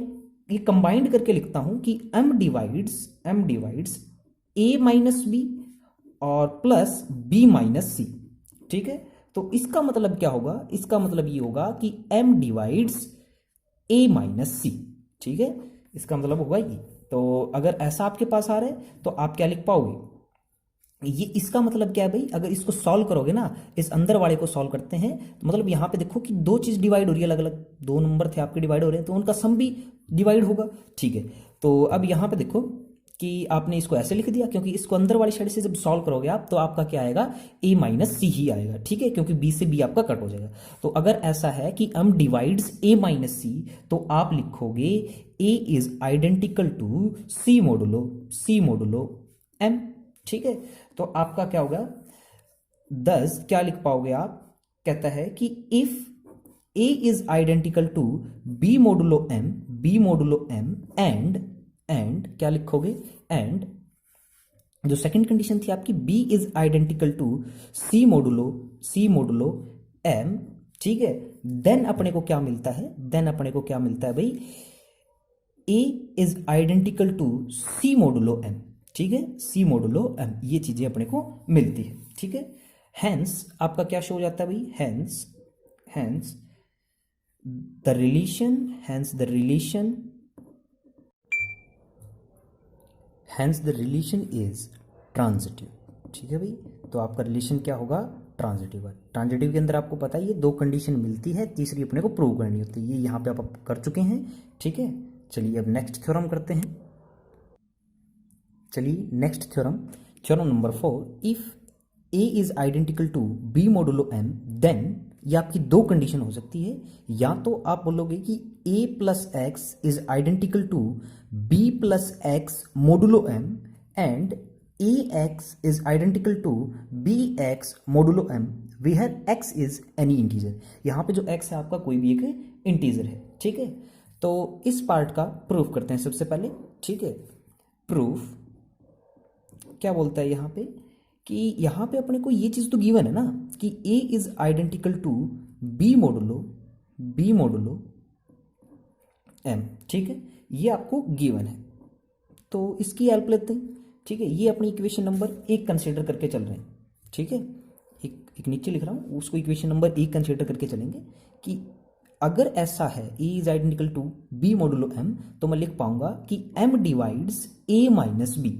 ये कंबाइंड करके लिखता हूं कि m divides a minus b और प्लस b माइनस c। ठीक है, तो इसका मतलब क्या होगा, इसका मतलब ये होगा कि m divides a minus c। ठीक है, इसका मतलब होगा ये। तो अगर ऐसा आपके पास आ रहा है तो आप क्या लिख पाओगे, ये इसका मतलब क्या है भाई, अगर इसको सॉल्व करोगे ना, इस अंदर वाले को सॉल्व करते हैं, तो मतलब यहां पे देखो कि दो चीज डिवाइड हो रही है, अलग अलग दो नंबर थे आपके डिवाइड हो रहे हैं, तो उनका सम भी डिवाइड होगा। ठीक है, तो अब यहां पे देखो कि आपने इसको ऐसे लिख दिया, क्योंकि इसको अंदर वाली साइड से जब सॉल्व करोगे आप, तो आपका क्या आएगा, a माइनस सी ही आएगा। ठीक है, क्योंकि b से b आपका कट हो जाएगा। तो अगर ऐसा है कि m divides a minus c, तो आप लिखोगे a is identical to c modulo m। ठीक है, तो आपका क्या होगा, 10 क्या लिख पाओगे आप, कहता है कि if a is identical to b modulo m and क्या लिखोगे, एंड जो सेकंड कंडीशन थी आपकी b is identical to c modulo m। ठीक है, देन अपने को क्या मिलता है, भाई a is identical to c modulo m। ठीक है, c मोडुलो m, ये चीजें अपने को मिलती है। ठीक है, हेंस आपका क्या शो हो जाता है भाई, hence the relation is transitive. ठीक है भाई, तो आपका रिलेशन क्या होगा, ट्रांजिटिव वर्ब। ट्रांजिटिव के अंदर आपको पता है ये दो कंडीशन मिलती है, तीसरी अपने को प्रूव करनी होती है। ये यहाँ पे आप कर चुके हैं, ठीक है। चलिए अब नेक्स्ट थ्योरम करते हैं। चलिए next theorem, theorem number 4, if a is identical to b modulo m then, ये आपकी दो कंडीशन हो सकती है। या तो आप बोलोगे कि A plus x is identical to B plus x modulo M and A X is identical to B X modulo M where X is any integer. यहाँ पे जो एक्स है आपका कोई भी एक इंटीजर है, ठीक है। तो इस पार्ट का प्रूफ करते हैं सबसे पहले, ठीक है। प्रूफ क्या बोलता है यहाँ पे कि यहाँ पे अपने को ये चीज़ तो गिवन है ना कि a is identical to b modulo m, ठीक है। ये आपको गिवन है, तो इसकी हेल्प लेते हैं, ठीक है। ये अपनी इक्वेशन नंबर 1 कंसीडर करके चल रहे हैं, ठीक है। एक नीचे लिख रहा हूँ, उसको इक्वेशन नंबर 1 कंसीडर करके चलेंगे कि अगर ऐसा है a is identical to b modulo m, तो मैं लिख पाऊंगा कि m divides a minus b,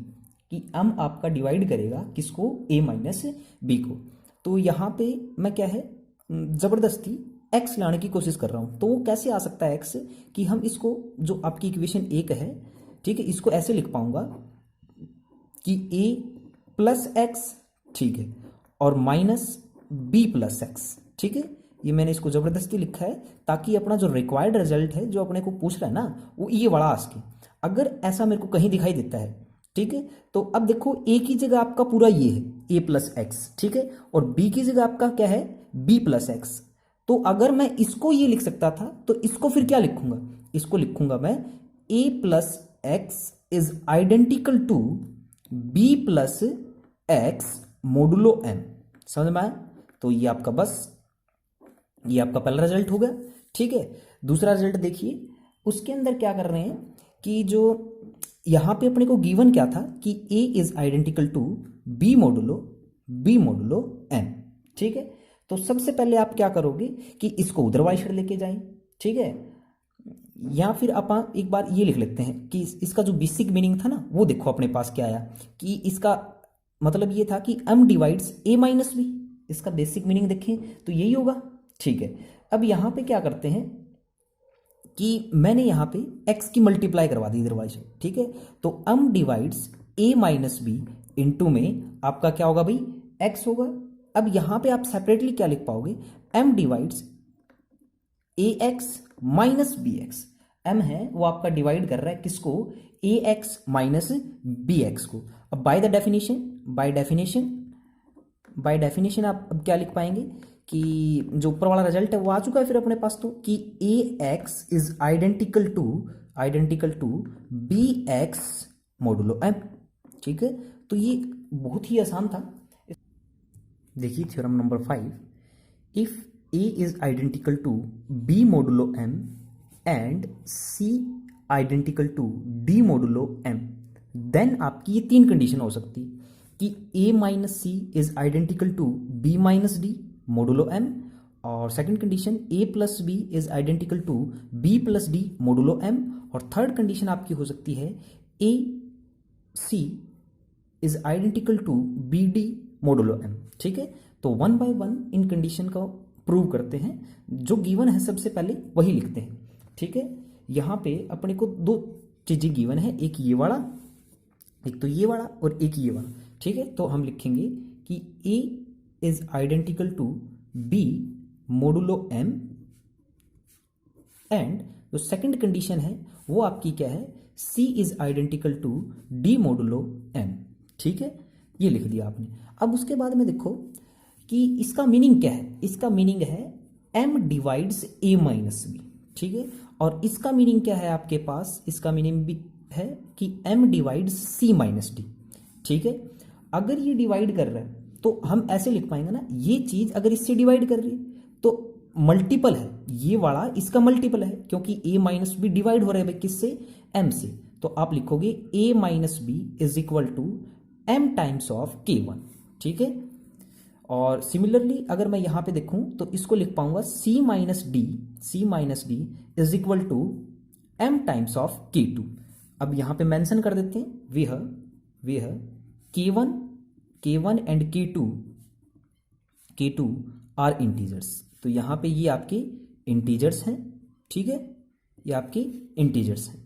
कि m आपका डिवाइड करेगा किसको, a माइनस b को। तो यहाँ पे मैं क्या है ज़बरदस्ती x लाने की कोशिश कर रहा हूँ। तो वो कैसे आ सकता है x, कि हम इसको जो आपकी इक्वेशन 1 है, ठीक है, इसको ऐसे लिख पाऊंगा कि a प्लस एक्स, ठीक है, और माइनस b प्लस एक्स, ठीक है। ये मैंने इसको ज़बरदस्ती लिखा है ताकि अपना जो रिक्वायर्ड रिजल्ट है जो अपने को पूछ रहा है ना, वो ये वाला आ सके। अगर ऐसा मेरे को कहीं दिखाई देता है, ठीक है, तो अब देखो a की जगह आपका पूरा ये है a प्लस एक्स, ठीक है, और b की जगह आपका क्या है b प्लस एक्स। तो अगर मैं इसको ये लिख सकता था तो इसको फिर क्या लिखूंगा, इसको लिखूंगा मैं a plus x is identical to b plus x modulo m। समझ में आया? तो ये आपका बस ये आपका पहला रिजल्ट हो गया, ठीक है। दूसरा रिजल्ट देखिए, उसके अंदर क्या कर रहे हैं कि जो यहाँ पे अपने को गिवन क्या था कि a is identical to b modulo m, ठीक है। तो सबसे पहले आप क्या करोगे कि इसको उधर वाली साइड लेके जाएं, ठीक है। या फिर आप एक बार ये लिख लेते हैं कि इसका जो बेसिक मीनिंग था ना, वो देखो अपने पास क्या आया कि इसका मतलब ये था कि m divides a minus b। इसका बेसिक मीनिंग देखें तो यही होगा, ठीक है। अब यहाँ पे क्या करते हैं कि मैंने यहाँ पे x की मल्टीप्लाई करवा दी इधर वाली साइड, ठीक है। तो m divides a minus b into में आपका क्या होगा भाई, x होगा। अब यहाँ पे आप सेपरेटली क्या लिख पाओगे, m divides ax minus bx। m है वो आपका डिवाइड कर रहा है किसको, ax माइनस bx को। अब बाय डेफिनेशन आप अब क्या लिख पाएंगे कि जो ऊपर वाला रिजल्ट है वो आ चुका है फिर अपने पास, तो कि ax is identical to bx modulo m, ठीक है। तो ये बहुत ही आसान था। देखिए theorem number 5, if a is identical to b modulo m and c identical to d modulo m, then आपकी ये 3 कंडीशन हो सकती कि a minus c is identical to b minus d modulo m, और second condition a plus b is identical to b plus d modulo m, और third condition आपकी हो सकती है a c is identical to B D modulo m, ठीक है। तो 1 bye 1 इन condition को प्रूव करते हैं, जो गिवन है सबसे पहले वही लिखते हैं, ठीक है। यहाँ पे अपने को 2 चीजें गिवन है, एक ये वाला, एक तो ये वाला और एक ये वाला, ठीक है। तो हम लिखेंगे कि a is identical to b modulo m and जो सेकंड कंडीशन है वो आपकी क्या है, c is identical to d modulo m, ठीक है। ये लिख दिया आपने। अब उसके बाद में देखो कि इसका मीनिंग क्या है, इसका मीनिंग है m divides a minus b, ठीक है। और इसका मीनिंग क्या है आपके पास, इसका मीनिंग भी है कि m divides c minus d, ठीक है। अगर ये डिवाइड कर रहा है तो हम ऐसे लिख पाएंगे ना, ये चीज अगर इससे डिवाइड कर रही है तो मल्टीपल है, ये वाला इसका मल्टीपल है, क्योंकि a माइनस बी डिवाइड हो रहा है भाई किससे, m से। तो आप लिखोगे a minus B is equal to m times of k1, ठीक है। और सिमिलरली अगर मैं यहाँ पे देखूं तो इसको लिख पाऊंगा c minus d is equal to m times of k2। अब यहाँ पे मेंशन कर देते हैं वह k1 and k2 K2 are integers. तो यहाँ पे ये आपके इंटीजर्स हैं, ठीक है, ये आपके इंटीजर्स हैं।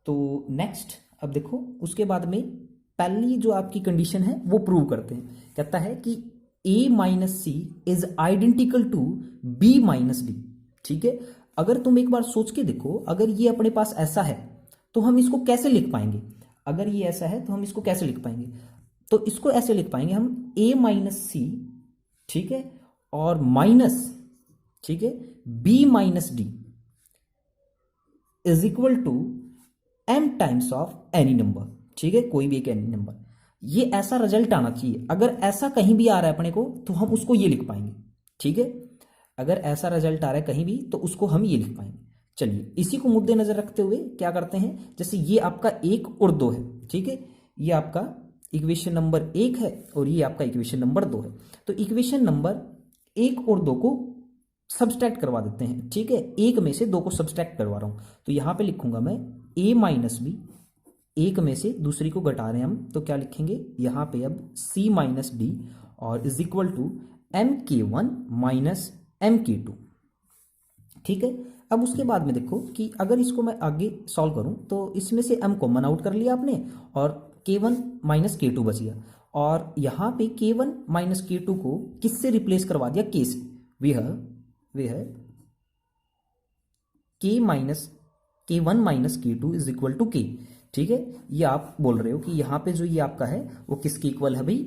तो नेक्स्ट अब देखो उसके बाद में पहली जो आपकी कंडीशन है वो प्रूव करते हैं। कहता है कि a minus c is identical to b minus d, ठीक है। अगर तुम एक बार सोच के देखो, अगर ये अपने पास ऐसा है तो हम इसको कैसे लिख पाएंगे? अगर ये ऐसा है तो हम इसको कैसे लिख पाएंगे? तो इसको ऐसे लिख पाएंगे हम a माइनस सी, ठीक है, और माइनस, ठीक है, b minus d is equal to m times of any number, ठीक है, कोई भी एक एनी नंबर। ये ऐसा रिजल्ट आना चाहिए। अगर ऐसा कहीं भी आ रहा है अपने को तो हम उसको ये लिख पाएंगे, ठीक है। अगर ऐसा रिजल्ट आ रहा है कहीं भी तो उसको हम ये लिख पाएंगे। चलिए इसी को मुद्दे नजर रखते हुए क्या करते हैं, जैसे ये आपका 1 और 2 है, ठीक है, ये आपका इक्वेशन नंबर 1 है और ये आपका इक्वेशन नंबर 2 है। तो इक्वेशन नंबर 1 और 2 को सब्सट्रैक्ट करवा देते हैं, ठीक है। 1 में से 2 को सब्सट्रैक्ट करवा रहा हूं, तो यहां पे लिखूंगा मैं a माइनस बी, 1 में से दूसरी को घटा रहे हैं हम, तो क्या लिखेंगे यहाँ पे अब c माइनस डी और is equal to mk1 minus mk2, ठीक है। अब उसके बाद में देखो कि अगर इसको मैं आगे सॉल्व करूं तो इसमें से m कॉमन आउट कर लिया आपने और k1 माइनस k2 बच गया, और यहाँ पे k1 माइनस k2 को किससे रिप्लेस करवा दिया? k से। वह k1 minus k2 is equal to k, ठीक है। ये आप बोल रहे हो कि यहाँ पे जो ये आपका है वो किसके इक्वल है भाई?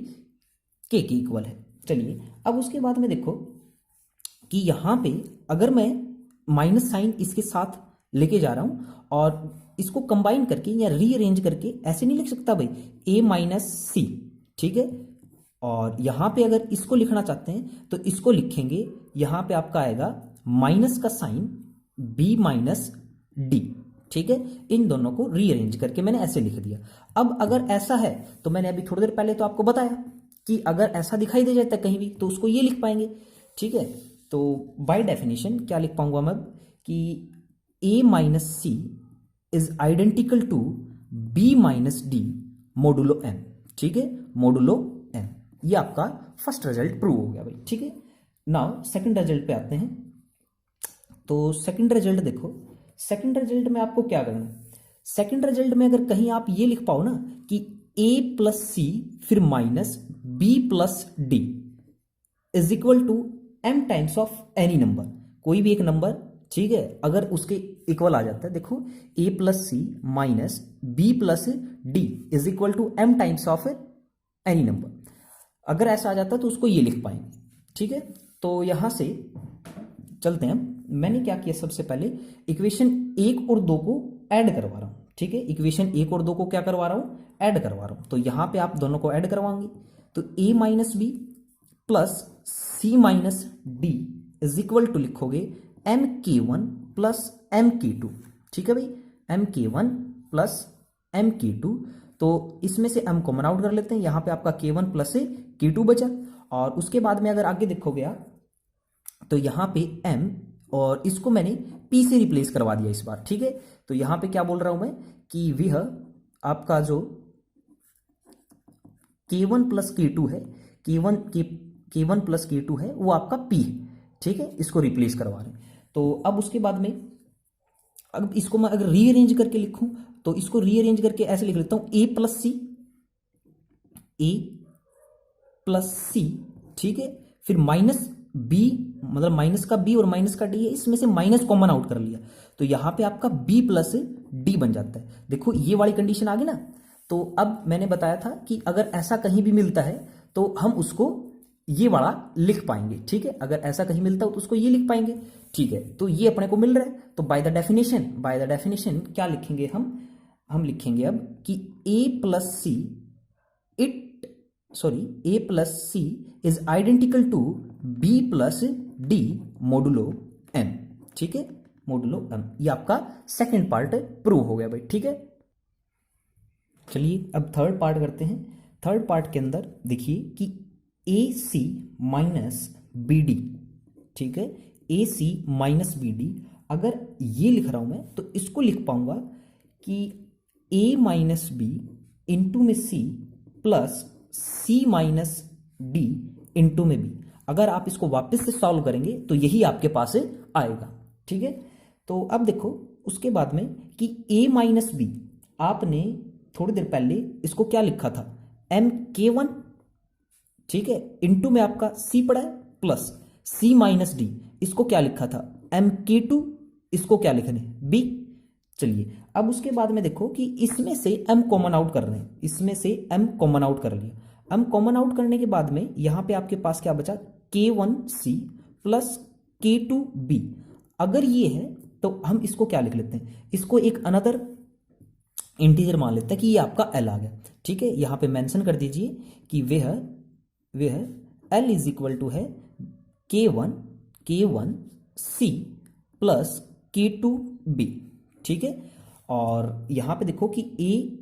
k के इक्वल है। चलिए अब उसके बाद में देखो कि यहाँ पे अगर मैं माइनस साइन इसके साथ लेके जा रहा हूं और इसको कंबाइन करके या रीअरेंज करके ऐसे नहीं लिख सकता भाई, a माइनस सी, ठीक है। और यहां पे अगर इसको लिखना चाहते हैं तो इसको लिखेंगे, यहां पे आपका आएगा माइनस का साइन b माइनस डी, ठीक है। इन दोनों को रीअरेंज करके मैंने ऐसे लिख दिया। अब अगर ऐसा है तो मैंने अभी थोड़ी देर पहले तो आपको बताया कि अगर ऐसा दिखाई दे जाता है कहीं भी तो उसको ये लिख पाएंगे, ठीक है। तो बाय डेफिनेशन क्या लिख पाऊंगा मैं कि a minus c is identical to b minus d modulo m, ठीक है, मोडुलो m। ये आपका फर्स्ट रिजल्ट प्रूव हो गया भाई, ठीक है। नाउ सेकंड रिजल्ट पे आते हैं। तो सेकंड रिजल्ट देखो, सेकंड रिजल्ट में आपको क्या करना है? सेकंड रिजल्ट में अगर कहीं आप ये लिख पाओ ना कि a प्लस सी फिर minus b plus d is equal to m times of any number, कोई भी एक नंबर, ठीक है, अगर उसके इक्वल आ जाता है, देखो a plus c minus b plus d is equal to m times of any number, अगर ऐसा आ जाता है तो उसको ये लिख पाएंगे, ठीक है। तो यहां से चलते हैं। मैंने क्या किया, सबसे पहले इक्वेशन 1 और 2 को ऐड करवा रहा हूं, ठीक है। इक्वेशन 1 और 2 को क्या करवा रहा हूं? ऐड करवा रहा हूं। तो यहां पे आप दोनों को ऐड करवाएंगे तो a minus b plus c minus d is equal to लिखोगे mk1 प्लस mk2, ठीक है भाई, mk1 प्लस mk2। तो इसमें से m कॉमन आउट कर लेते हैं, यहां पे आपका k1 प्लस k2 बचा। और उसके बाद में अगर आगे देखोगे आप तो यहां पे m और इसको मैंने p से रिप्लेस करवा दिया इस बार, ठीक है। तो यहां पे क्या बोल रहा हूं मैं कि वह आपका जो k1 प्लस k2 है, k1 प्लस k2 है वो आपका p है, ठीक है, इसको रिप्लेस करवा रहे हैं। तो अब उसके बाद में अब इसको मैं अगर रीअरेंज करके लिखूं तो इसको रीअरेंज करके ऐसे लिख लेता हूं a प्लस सी, ठीक है, फिर माइनस b, मतलब माइनस का b और माइनस का d है, इसमें से माइनस कॉमन आउट कर लिया तो यहां पे आपका b प्लस d बन जाता है। देखो ये वाली कंडीशन आ गई ना। तो अब मैंने बताया था कि अगर ऐसा कहीं भी मिलता है तो हम उसको ये वाला लिख पाएंगे, ठीक है। अगर ऐसा कहीं मिलता हो तो उसको ये लिख पाएंगे, ठीक है। तो ये अपने को मिल रहा है तो बाय द डेफिनेशन क्या लिखेंगे हम लिखेंगे अब कि a plus c is identical to b plus d modulo m, ठीक है, मोडुलो m। ये आपका सेकंड पार्ट प्रूव हो गया भाई, ठीक है। चलिए अब थर्ड पार्ट करते हैं। थर्ड पार्ट के अंदर देखिए कि A C minus B D, ठीक है, A C minus B D, अगर ये लिख रहा हूं मैं तो इसको लिख पाऊंगा कि ए माइनस बी इंटू में C plus c minus D into में बी। अगर आप इसको वापस से सॉल्व करेंगे तो यही आपके पास आएगा। ठीक है, तो अब देखो उसके बाद में कि a माइनस बी, आपने थोड़ी देर पहले इसको क्या लिखा था, एम के वन, ठीक है, इंटू में आपका सी पड़ा है, प्लस सी माइनस डी, इसको क्या लिखा था, एम के टू, इसको क्या लिखने बी। चलिए अब उसके बाद में देखो कि इसमें से m कॉमन आउट कर रहे हैं, इसमें से m कॉमन आउट कर लिया। m कॉमन आउट करने के बाद में यहां पे आपके पास क्या बचा, k1c प्लस k2b। अगर ये है तो हम इसको क्या लिख लेते हैं, इसको एक अनदर इंटीजर मान लेते हैं कि ये आपका l आ गया। ठीक है, यहां पे मेंशन कर दीजिए कि वह l इज इक्वल टू है k1c प्लस k2b। ठीक है, और यहां पे देखो कि A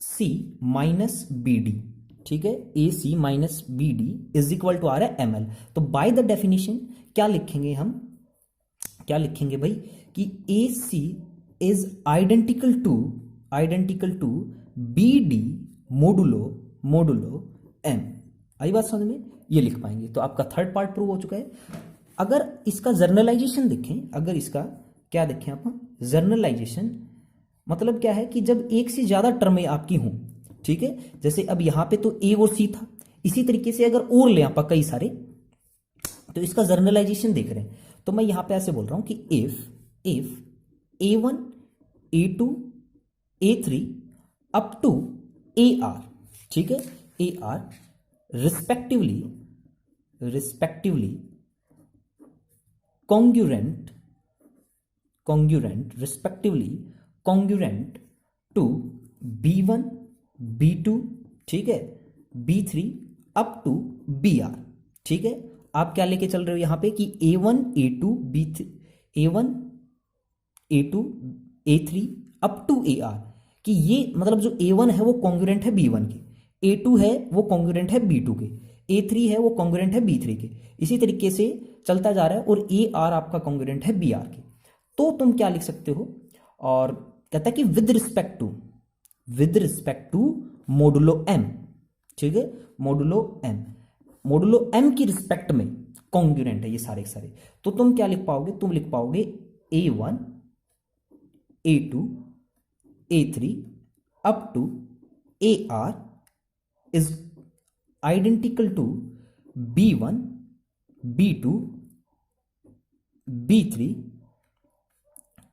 C minus B D, ठीक है, A C minus B D is equal to आ रहा है एम एल। तो बाय द डेफिनेशन क्या लिखेंगे हम, क्या लिखेंगे भाई कि A C is identical to B D modulo M. आई बात समझ में, ये लिख पाएंगे। तो आपका थर्ड पार्ट प्रूव हो चुका है। अगर इसका जर्नलाइजेशन देखें, अगर इसका क्या देखें आप, जर्नलाइजेशन मतलब क्या है कि जब एक से ज्यादा टर्में आपकी हों, ठीक है, जैसे अब यहां पे तो ए और सी था, इसी तरीके से अगर और ले आप कई सारे, तो इसका जर्नलाइजेशन देख रहे हैं। तो मैं यहां पे ऐसे बोल रहा हूं कि if A1 A2 A3 up to AR, ठीक है, AR respectively congruent to B1 B2, ठीक है, B3 अप टू BR। ठीक है, आप क्या लेके चल रहे हो यहां पे कि A1 A2 B3, A1 A2 A3 up to AR, कि ये मतलब जो A1 है वो कॉन्ग्रुएंट है B1 के, A2 है वो कॉन्ग्रुएंट है B2 के, A3 है वो कॉन्ग्रुएंट है B3 के, इसी तरीके से चलता जा रहा है, और AR आपका कॉन्ग्रुएंट है BR के। तो तुम क्या लिख सकते हो, और कहता है कि with respect to modulo M, ठीक है, मोडुलो M की रिस्पेक्ट में कॉन्ग्रुएंट है ये सारे के सारे। तो तुम क्या लिख पाओगे, तुम लिख पाओगे A1 A2 A3 up to AR is identical to B1 B2 B3,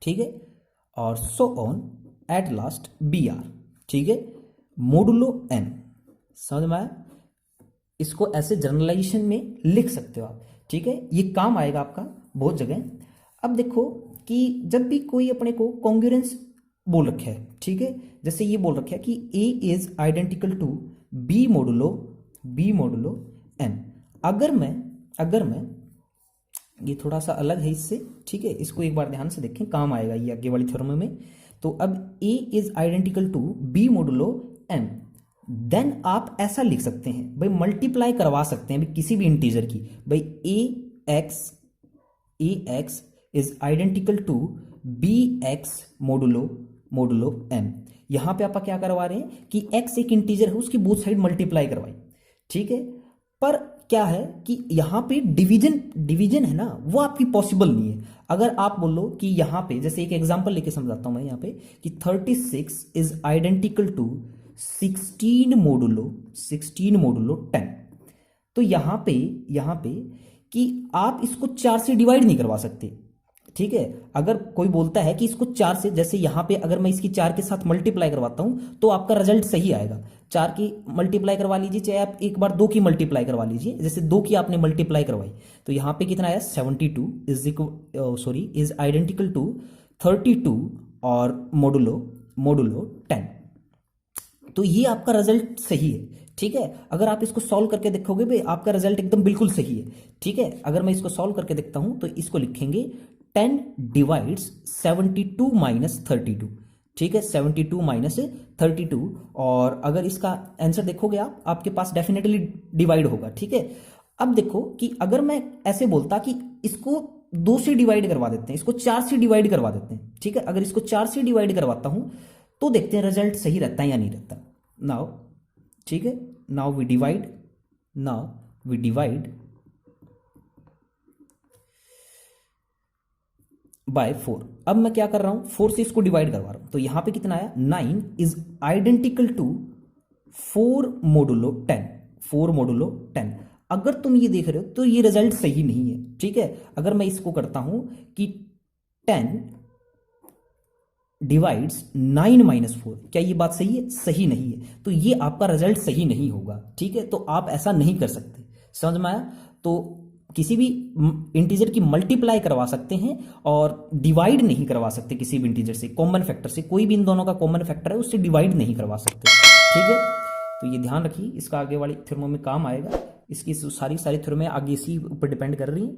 ठीक है, और so on at last BR। ठीक है, मोडुलो M, समझ में आया? इसको ऐसे जर्नलाइजेशन में लिख सकते हो आप। ठीक है, ये काम आएगा आपका बहुत जगह। अब देखो कि जब भी कोई अपने को कॉन्ग्रुएंस बोल रखा है, ठीक है, जैसे ये बोल रखा है कि A is identical to B modulo M। अगर मैं ये थोड़ा सा अलग है इससे, ठीक है, इसको एक बार ध्यान से देखें, काम आएगा ये आगे वाली थ्योरम में। तो अब A is identical to B modulo M, then आप ऐसा लिख सकते हैं भाई, मल्टीप्लाई करवा सकते हैं भाई किसी भी इंटीजर की, भाई AX is identical to BX modulo M। यहां पे आप क्या करवा रहे हैं कि X एक इंटीजर है, उसकी बोथ साइड मल्टीप्लाई करवाई। ठीक है, पर क्या है कि यहां पे डिवीजन है ना, वो आपकी पॉसिबल नहीं है। अगर आप बोलो कि यहां पे, जैसे एक एग्जांपल लेके समझाता हूं मैं यहां पे, कि 36 इज आइडेंटिकल टू 16 मोडुलो 10। तो यहां पे कि आप इसको 4 से डिवाइड नहीं करवा सकते। ठीक है, अगर कोई बोलता है कि इसको 4 से, जैसे यहां पे अगर मैं इसकी 4 के साथ मल्टीप्लाई करवाता हूं तो आपका रिजल्ट सही आएगा। 4 की मल्टीप्लाई करवा लीजिए, चाहे आप एक बार 2 की मल्टीप्लाई करवा लीजिए, जैसे 2 की आपने मल्टीप्लाई करवाई तो यहां पे कितना आया, 72 इज आइडेंटिकल टू 32 और मोडुलो 10। तो ये आपका रिजल्ट सही है। ठीक है, अगर आप इसको सॉल्व करके देखोगे भाई, आपका रिजल्ट एकदम बिल्कुल सही है। ठीक है, अगर मैं इसको सॉल्व करके देखता हूं तो इसको लिखेंगे 10 डिवाइड्स 72 माइनस 32। ठीक है, 72 माइनस 32, और अगर इसका आंसर देखोगे आप, आपके पास डेफिनेटली डिवाइड होगा। ठीक है, अब देखो कि अगर मैं ऐसे बोलता कि इसको 2 से डिवाइड करवा देते हैं, इसको 4 से डिवाइड करवा देते हैं। ठीक है, अगर इसको 4 से डिवाइड करवाता हूं तो देखते हैं रिजल्ट सही रहता है या नहीं रहता। नाउ ठीक है, नाउ वी डिवाइड बाय 4। अब मैं क्या कर रहा हूं, 4 से इसको डिवाइड करवा रहा हूं, तो यहां पे कितना आया, 9 is identical to 4 modulo 10, 4 modulo 10। अगर तुम ये देख रहे हो तो ये रिजल्ट सही नहीं है, ठीक है। अगर मैं इसको करता हूं कि 10 डिवाइड्स 9 माइनस 4, क्या ये बात सही है, सही नहीं है, तो ये आपका रिजल्ट सही नहीं होगा, ठीक है। तो आप ऐसा नहीं कर सकते, समझ में आया। तो किसी भी इंटीजर की मल्टीप्लाई करवा सकते हैं और डिवाइड नहीं करवा सकते किसी भी इंटीजर से, कॉमन फैक्टर से, कोई भी इन दोनों का कॉमन फैक्टर है उससे डिवाइड नहीं करवा सकते, ठीक है। तो ये ध्यान रखिए, इसका आगे वाली थ्योरमों में काम आएगा, इसकी सारी थ्योरमें आगे इसी ऊपर डिपेंड कर रही हैं।